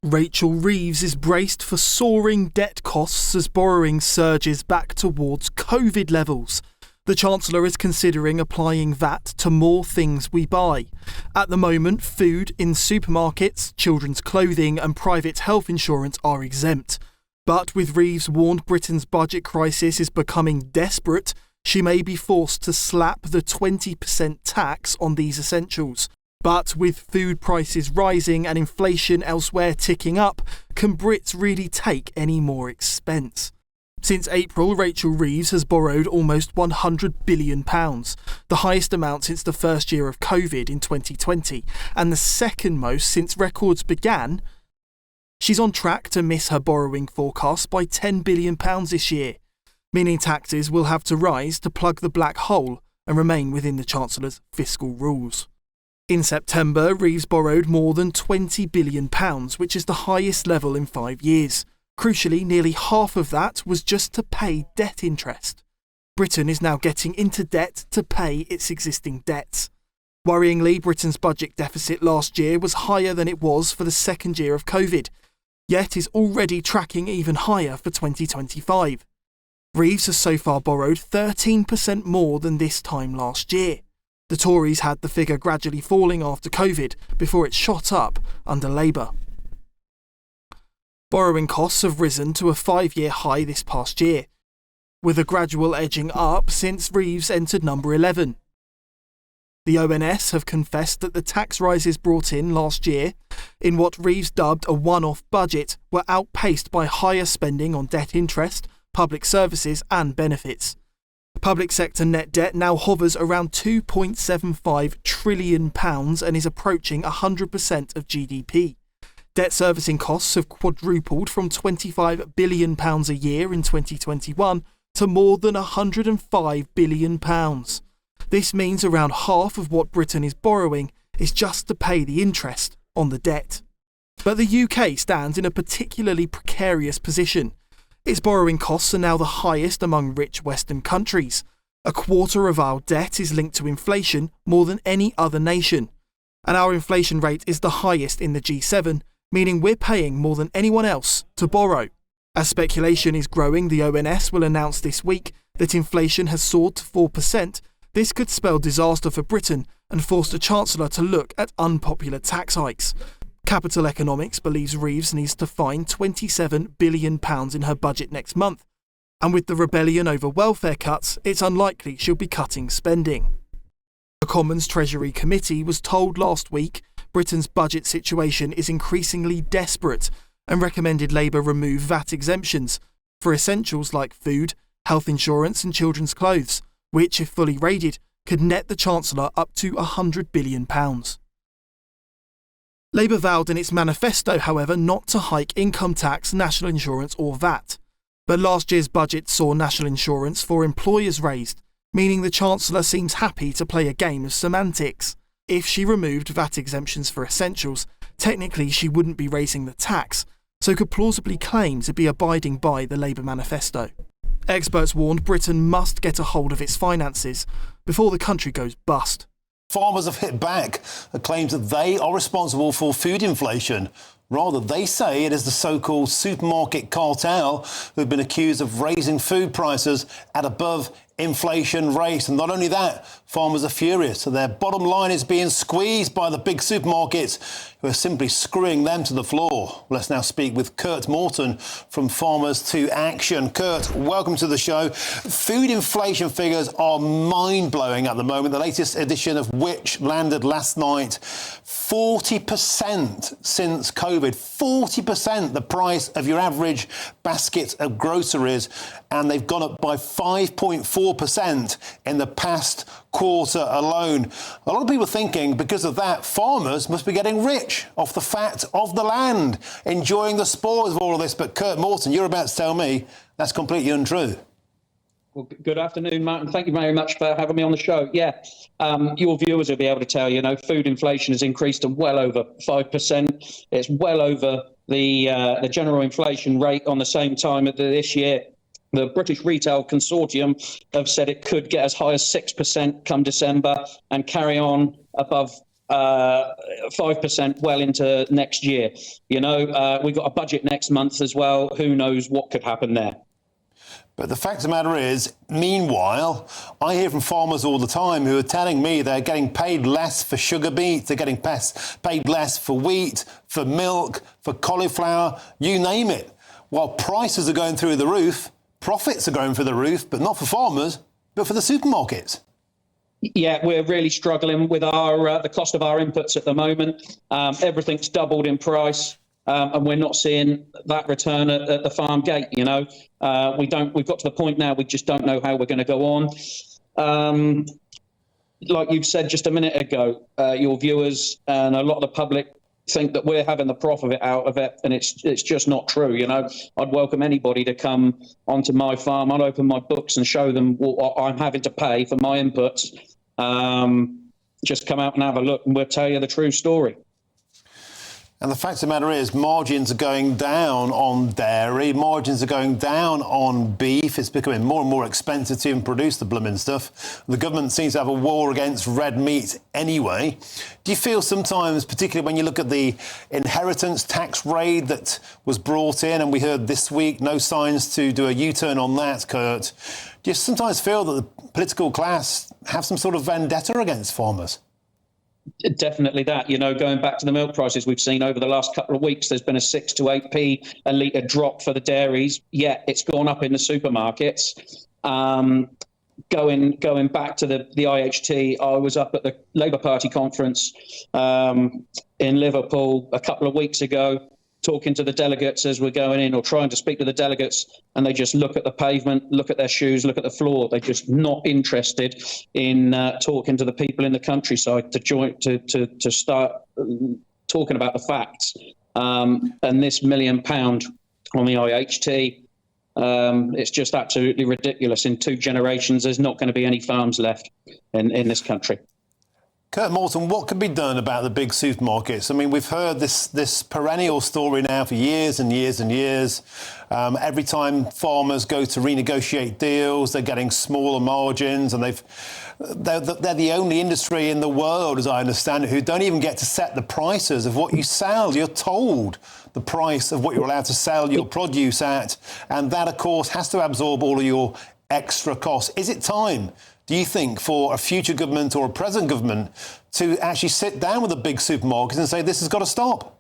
Rachel Reeves is braced for soaring debt costs as borrowing surges back towards COVID levels. The Chancellor is considering applying VAT to more things we buy. At the moment, food in supermarkets, children's clothing and private health insurance are exempt. But with Reeves warned Britain's budget crisis is becoming desperate, she may be forced to slap the 20% tax on these essentials. But with food prices rising and inflation elsewhere ticking up, can Brits really take any more expense? Since April, Rachel Reeves has borrowed almost £100 billion, the highest amount since the first year of COVID in 2020, and the second most since records began. She's on track to miss her borrowing forecast by £10 billion this year, meaning taxes will have to rise to plug the black hole and remain within the Chancellor's fiscal rules. In September, Reeves borrowed more than £20 billion, which is the highest level in 5 years. Crucially, nearly half of that was just to pay debt interest. Britain is now getting into debt to pay its existing debts. Worryingly, Britain's budget deficit last year was higher than it was for the second year of COVID, yet is already tracking even higher for 2025. Reeves has so far borrowed 13% more than this time last year. The Tories had the figure gradually falling after COVID before it shot up under Labour. Borrowing costs have risen to a 5-year high this past year, with a gradual edging up since Reeves entered number 11. The ONS have confessed that the tax rises brought in last year, in what Reeves dubbed a one-off budget, were outpaced by higher spending on debt interest, public services and benefits. Public sector net debt now hovers around £2.75 trillion and is approaching 100% of GDP. Debt servicing costs have quadrupled from £25 billion a year in 2021 to more than £105 billion. This means around half of what Britain is borrowing is just to pay the interest on the debt. But the UK stands in a particularly precarious position. Its borrowing costs are now the highest among rich Western countries. A quarter of our debt is linked to inflation more than any other nation. And our inflation rate is the highest in the G7, meaning we're paying more than anyone else to borrow. As speculation is growing, the ONS will announce this week that inflation has soared to 4%. This could spell disaster for Britain and force the Chancellor to look at unpopular tax hikes. Capital Economics believes Reeves needs to find £27 billion in her budget next month, and with the rebellion over welfare cuts, it's unlikely she'll be cutting spending. The Commons Treasury Committee was told last week Britain's budget situation is increasingly desperate and recommended Labour remove VAT exemptions for essentials like food, health insurance and children's clothes, which, if fully raided, could net the Chancellor up to £100 billion. Labour vowed in its manifesto, however, not to hike income tax, national insurance or VAT. But last year's budget saw national insurance for employers raised, meaning the Chancellor seems happy to play a game of semantics. If she removed VAT exemptions for essentials, technically she wouldn't be raising the tax, so could plausibly claim to be abiding by the Labour manifesto. Experts warned Britain must get a hold of its finances before the country goes bust. Farmers have hit back at claims that they are responsible for food inflation. Rather, they say it is the so-called supermarket cartel who have been accused of raising food prices at above inflation rates. And not only that, farmers are furious. Their bottom line is being squeezed by the big supermarkets who are simply screwing them to the floor. Let's now speak with Kurt Morton from Farmers to Action. Kurt, welcome to the show. Food inflation figures are mind-blowing at the moment. The latest edition of which landed last night. 40% since COVID. 40% the price of your average basket of groceries, and they've gone up by 5.4% in the past quarter alone. A lot of people thinking because of that, farmers must be getting rich off the fat of the land, enjoying the spoils of all of this. But Kurt Morton, you're about to tell me that's completely untrue. Well, good afternoon, Martin. Thank you very much for having me on the show. Yeah, your viewers will be able to tell, food inflation has increased to well over 5%. It's well over the general inflation rate on the same time of this year. The British Retail Consortium have said it could get as high as 6% come December and carry on above 5% well into next year. We've got a budget next month as well. Who knows what could happen there? But the fact of the matter is, meanwhile, I hear from farmers all the time who are telling me they're getting paid less for sugar beets, they're getting paid less for wheat, for milk, for cauliflower, you name it. While prices are going through the roof, profits are going through the roof, but not for farmers, but for the supermarkets. Yeah, we're really struggling with the cost of our inputs at the moment. Everything's doubled in price. And we're not seeing that return at the farm gate. We've got to the point now we just don't know how we're going to go on. Like you've said just a minute ago, your viewers and a lot of the public think that we're having the profit out of it, and it's just not true. I'd welcome anybody to come onto my farm. I'd open my books and show them what I'm having to pay for my inputs. Just come out and have a look, and we'll tell you the true story. And the fact of the matter is, margins are going down on dairy, margins are going down on beef. It's becoming more and more expensive to even produce the blooming stuff. The government seems to have a war against red meat anyway. Do you feel sometimes, particularly when you look at the inheritance tax raid that was brought in, and we heard this week, no signs to do a U-turn on that, Kurt, do you sometimes feel that the political class have some sort of vendetta against farmers? Definitely that. Going back to the milk prices we've seen over the last couple of weeks, there's been a 6 to 8p a litre drop for the dairies, yet it's gone up in the supermarkets. Going back to the IHT, I was up at the Labour Party conference in Liverpool a couple of weeks ago, talking to the delegates as we're going in, or trying to speak to the delegates, and they just look at the pavement, look at their shoes, look at the floor. They're just not interested in talking to the people in the countryside to start talking about the facts. And this £1 million on the IHT, it's just absolutely ridiculous. In 2 generations, there's not going to be any farms left in this country. Kurt Morton, what could be done about the big supermarkets? I mean, we've heard this perennial story now for years and years and years. Every time farmers go to renegotiate deals, they're getting smaller margins, and they're the only industry in the world, as I understand it, who don't even get to set the prices of what you sell. You're told the price of what you're allowed to sell your produce at, and that, of course, has to absorb all of your extra costs. Is it time, do you think, for a future government or a present government to actually sit down with the big supermarkets and say this has got to stop?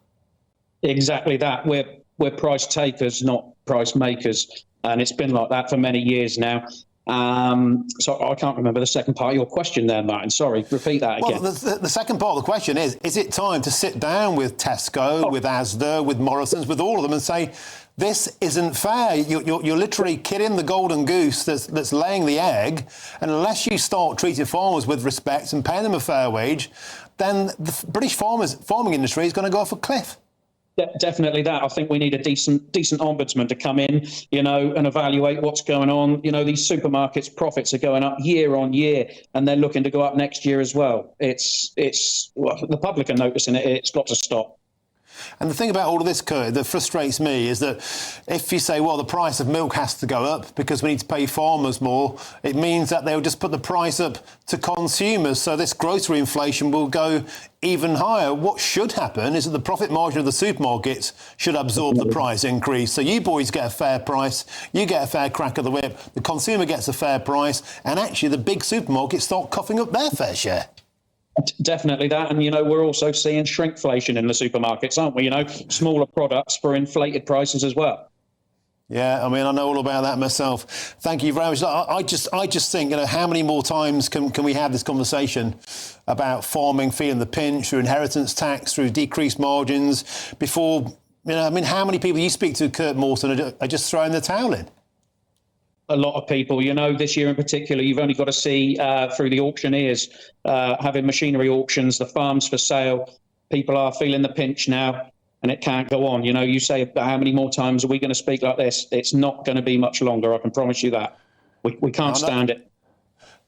Exactly that. We're price takers, not price makers, and it's been like that for many years now. So I can't remember the second part of your question there, Martin. Sorry, repeat that again. Well, the second part of the question is it time to sit down with Tesco, with Asda, with Morrison's, with all of them and say, this isn't fair. You're literally killing the golden goose that's laying the egg. And unless you start treating farmers with respect and paying them a fair wage, then the British farming industry is going to go off a cliff. Definitely that. I think we need a decent ombudsman to come in, and evaluate what's going on. These supermarkets' profits are going up year on year, and they're looking to go up next year as well. The public are noticing it. It's got to stop. And the thing about all of this, Kurt, that frustrates me is that if you say, well, the price of milk has to go up because we need to pay farmers more, it means that they'll just put the price up to consumers. So this grocery inflation will go even higher. What should happen is that the profit margin of the supermarkets should absorb the price increase. So you boys get a fair price, you get a fair crack of the whip, the consumer gets a fair price, and actually the big supermarkets start coughing up their fair share. Definitely that. And, we're also seeing shrinkflation in the supermarkets, aren't we? Smaller products for inflated prices as well. Yeah, I mean, I know all about that myself. Thank you very much. I just think, how many more times can we have this conversation about farming feeling the pinch through inheritance tax, through decreased margins before, how many people you speak to, Kurt Morton, are just throwing the towel in? A lot of people, this year in particular, you've only got to see through the auctioneers having machinery auctions, the farms for sale. People are feeling the pinch now, and it can't go on. You say, how many more times are we going to speak like this? It's not going to be much longer, I can promise you that. We can't stand it.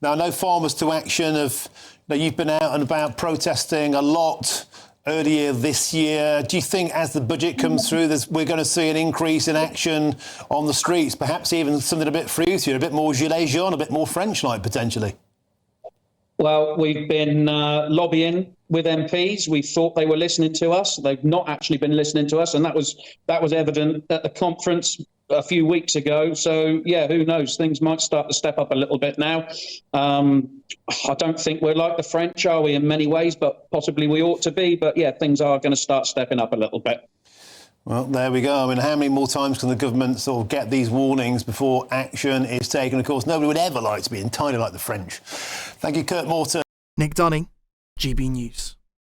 Now, I know Farmers to Action you've been out and about protesting a lot earlier this year. Do you think as the budget comes through, we're going to see an increase in action on the streets, perhaps even something a bit fruitier, a bit more gilets jaunes, a bit more French-like potentially? Well, we've been lobbying with MPs. We thought they were listening to us. They've not actually been listening to us, and that was evident at the conference a few weeks ago. So, yeah, who knows? Things might start to step up a little bit now. I don't think we're like the French, are we, in many ways, but possibly we ought to be. But, yeah, things are going to start stepping up a little bit. Well, there we go. I mean, how many more times can the government sort of get these warnings before action is taken? Of course, nobody would ever like to be entirely like the French. Thank you, Kurt Morton. Nick Dunning, GB News.